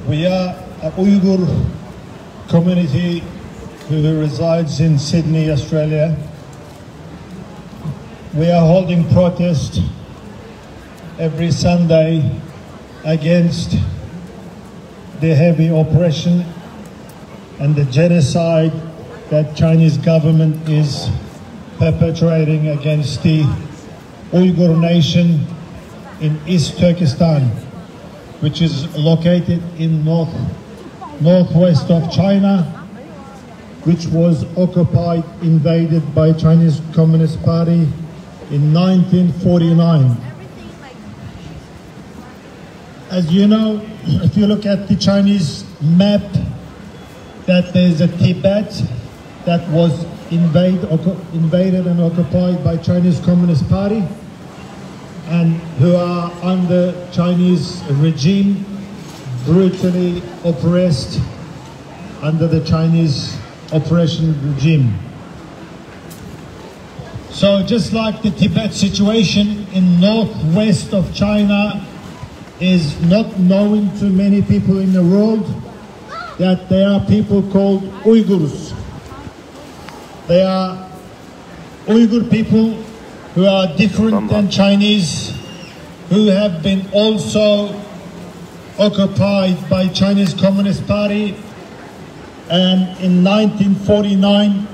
We are an Uyghur community who resides in Sydney, Australia. We are holding protest every Sunday against the heavy oppression and the genocide that Chinese government is perpetrating against the Uyghur nation in East Turkestan, which is located in northwest of China, which was occupied, invaded by Chinese Communist Party in 1949. As you know, if you look at the Chinese map, that there's a Tibet that was invaded and occupied by Chinese Communist Party, and who are under Chinese regime, brutally oppressed under the Chinese oppression regime. So just like the Tibet situation in northwest of China is not known to many people in the world, that there are people called Uyghurs. They are Uyghur people who are different than Chinese, who have been also occupied by Chinese Communist Party, and in 1949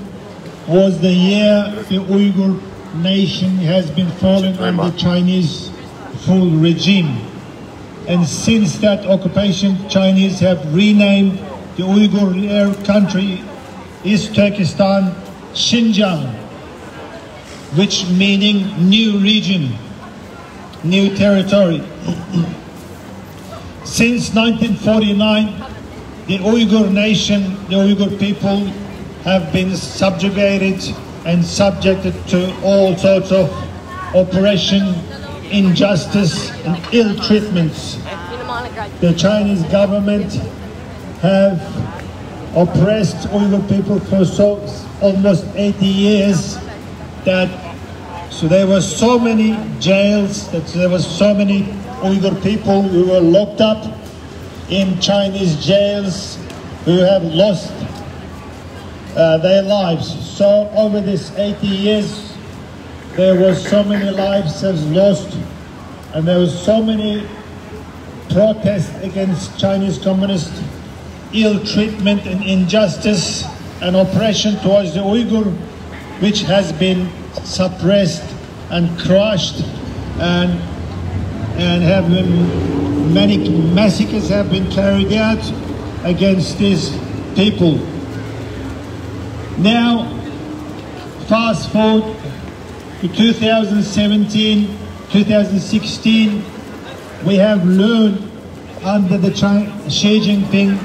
was the year the Uyghur nation has been fallen under Chinese full regime. And since that occupation, Chinese have renamed the Uyghur country, East Turkestan, Xinjiang, which meaning new region, new territory. Since 1949, the Uyghur nation, the Uyghur people have been subjugated and subjected to all sorts of oppression, injustice and ill treatments. The Chinese government have oppressed Uyghur people for almost 80 years. So there were so many jails, there were so many Uyghur people who were locked up in Chinese jails, who have lost their lives. So over this 80 years, there were so many lives have lost, and there was so many protests against Chinese communist ill treatment and injustice and oppression towards the Uyghur, which has been suppressed and crushed, and have been, many massacres have been carried out against these people. Now, fast forward to 2017, 2016, we have learned under the Xi Jinping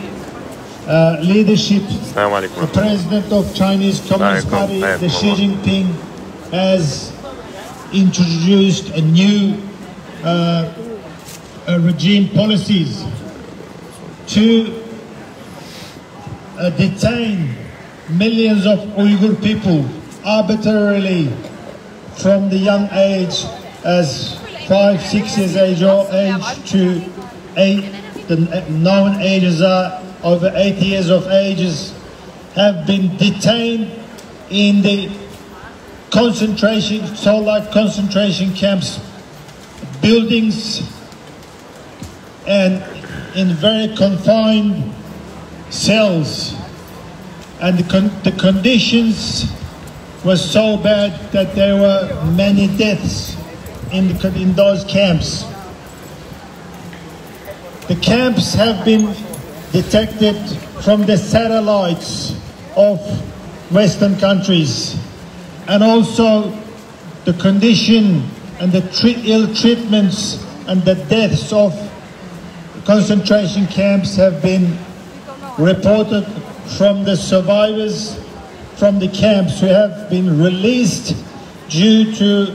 leadership, the president of Chinese Communist Party, the Xi Jinping, has introduced a new regime policies to detain millions of Uyghur people arbitrarily from the young age as 5, 6 years age to 8. The known ages are over 80 years of ages, have been detained in the concentration camps, buildings, and in very confined cells. And the conditions were so bad that there were many deaths in those camps. The camps have been detected from the satellites of Western countries, and also the condition and the ill treatments and the deaths of concentration camps have been reported from the survivors from the camps, who have been released due to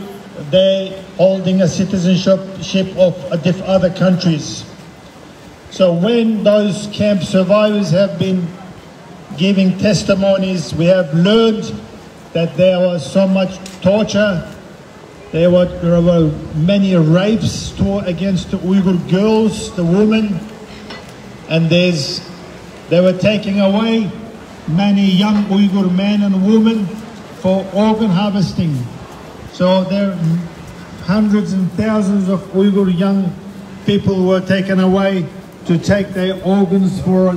their holding a citizenship of other countries. So when those camp survivors have been giving testimonies, we have learned that there was so much torture, there were many rapes against the Uyghur girls, the women, and they were taking away many young Uyghur men and women for organ harvesting. So there hundreds and thousands of Uyghur young people were taken away to take their organs for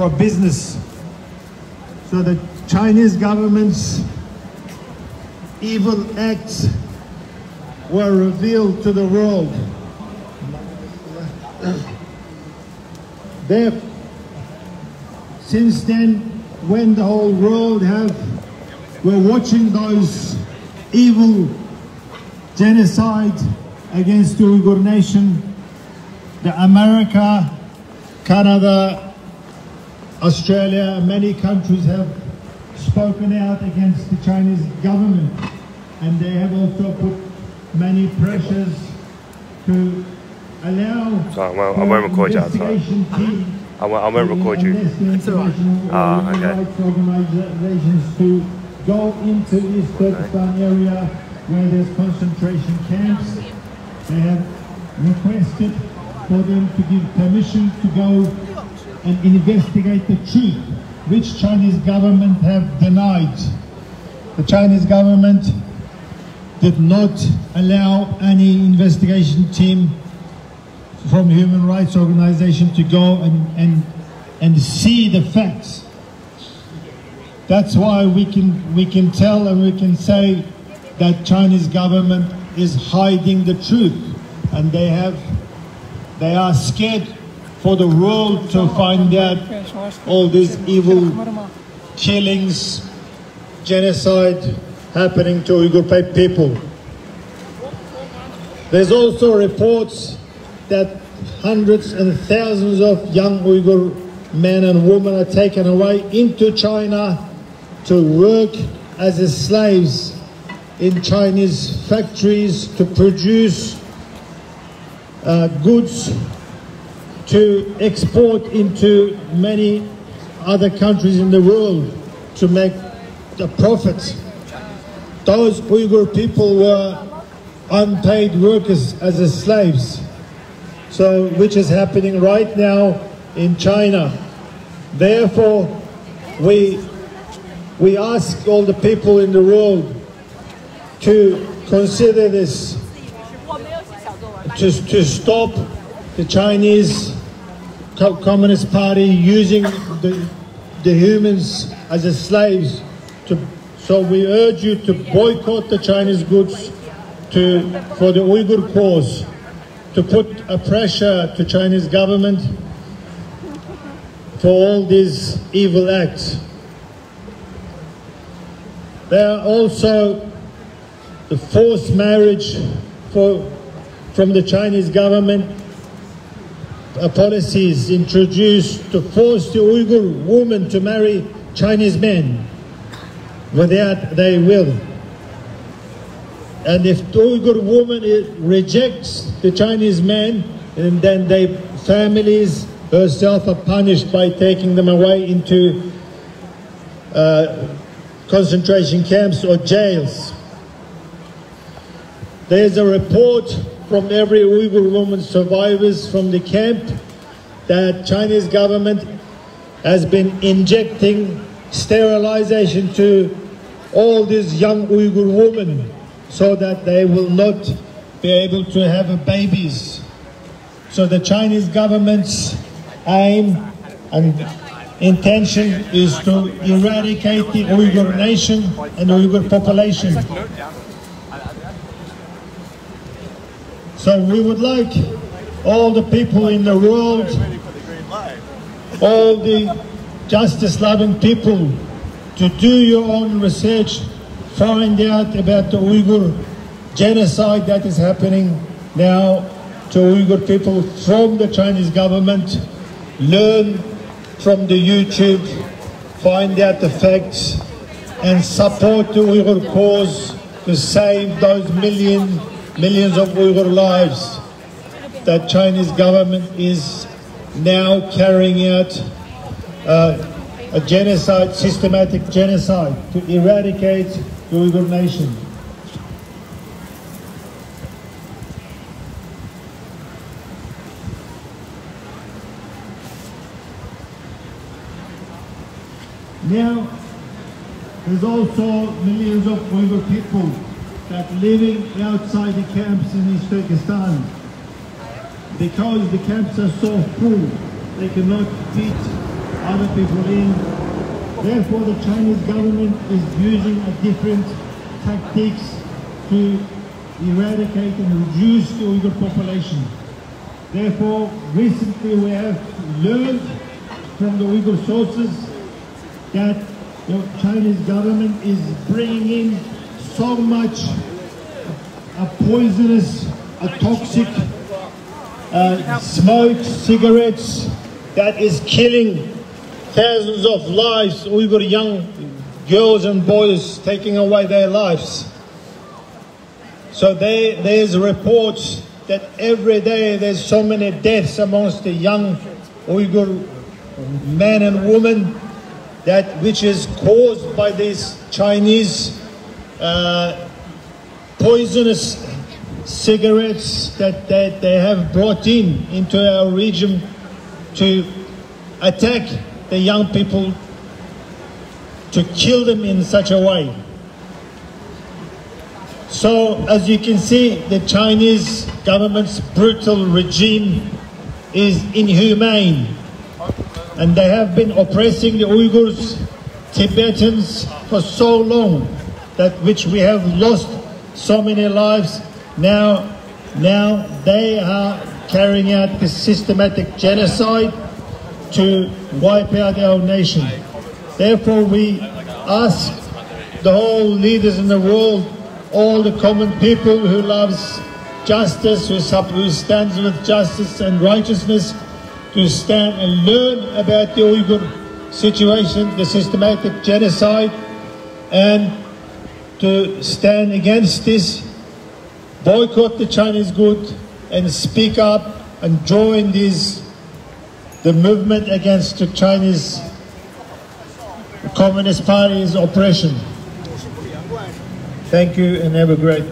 a business. So the Chinese government's evil acts were revealed to the world. Since then, when the whole world were watching those evil genocide against the Uyghur nation, America, Canada, Australia, many countries have spoken out against the Chinese government, and they have also put many pressures to allow investigation team. I won't record you. It's alright. Rights organizations to go into East Turkestan area where there's concentration camps. They have requested for them to give permission to go and investigate the truth, which Chinese government have denied. The Chinese government did not allow any investigation team from human rights organization to go and see the facts. That's why we can tell and we can say that Chinese government is hiding the truth, and they are scared for the world to find out all these evil killings, genocide happening to Uyghur people. There's also reports that hundreds and thousands of young Uyghur men and women are taken away into China to work as slaves in Chinese factories to produce goods to export into many other countries in the world to make a profit. Those Uyghur people were unpaid workers as slaves. So, which is happening right now in China. Therefore, we ask all the people in the world to consider this, to stop the Chinese Communist Party using the humans as slaves. So we urge you to boycott the Chinese goods for the Uyghur cause, to put a pressure to Chinese government for all these evil acts. There are also the forced marriage from the Chinese government policies introduced to force the Uyghur women to marry Chinese men without their will. And if the Uyghur woman rejects the Chinese man, and then their families herself are punished by taking them away into concentration camps or jails. There's a report from every Uyghur woman survivors from the camp that Chinese government has been injecting sterilization to all these young Uyghur women, so that they will not be able to have babies. So the Chinese government's aim and intention is to eradicate the Uyghur nation and the Uyghur population. So we would like all the people in the world, all the justice-loving people, to do your own research, find out about the Uyghur genocide that is happening now to Uyghur people from the Chinese government, learn from the YouTube, find out the facts, and support the Uyghur cause to save those millions of Uyghur lives that Chinese government is now carrying out a genocide, systematic genocide, to eradicate the Uyghur nation. Now, there's also millions of Uyghur people that living outside the camps in East Turkestan. Because the camps are so full, they cannot fit other people in. Therefore, the Chinese government is using a different tactics to eradicate and reduce the Uyghur population. Therefore, recently we have learned from the Uyghur sources that the Chinese government is bringing in so much a poisonous, a toxic smoke, cigarettes, that is killing thousands of lives, Uyghur young girls and boys taking away their lives. So there's reports that every day there's so many deaths amongst the young Uyghur men and women, that which is caused by these Chinese poisonous cigarettes that they have brought into our region to attack the young people, to kill them in such a way. So, as you can see, the Chinese government's brutal regime is inhumane, and they have been oppressing the Uyghurs, Tibetans for so long, that which we have lost so many lives. Now they are carrying out this systematic genocide to wipe out our nation. Therefore, we ask the whole leaders in the world, all the common people who loves justice, who stands with justice and righteousness, to stand and learn about the Uyghur situation, the systematic genocide, and to stand against this, boycott the Chinese good, and speak up and join the movement against the Chinese Communist Party's oppression. Thank you and have a great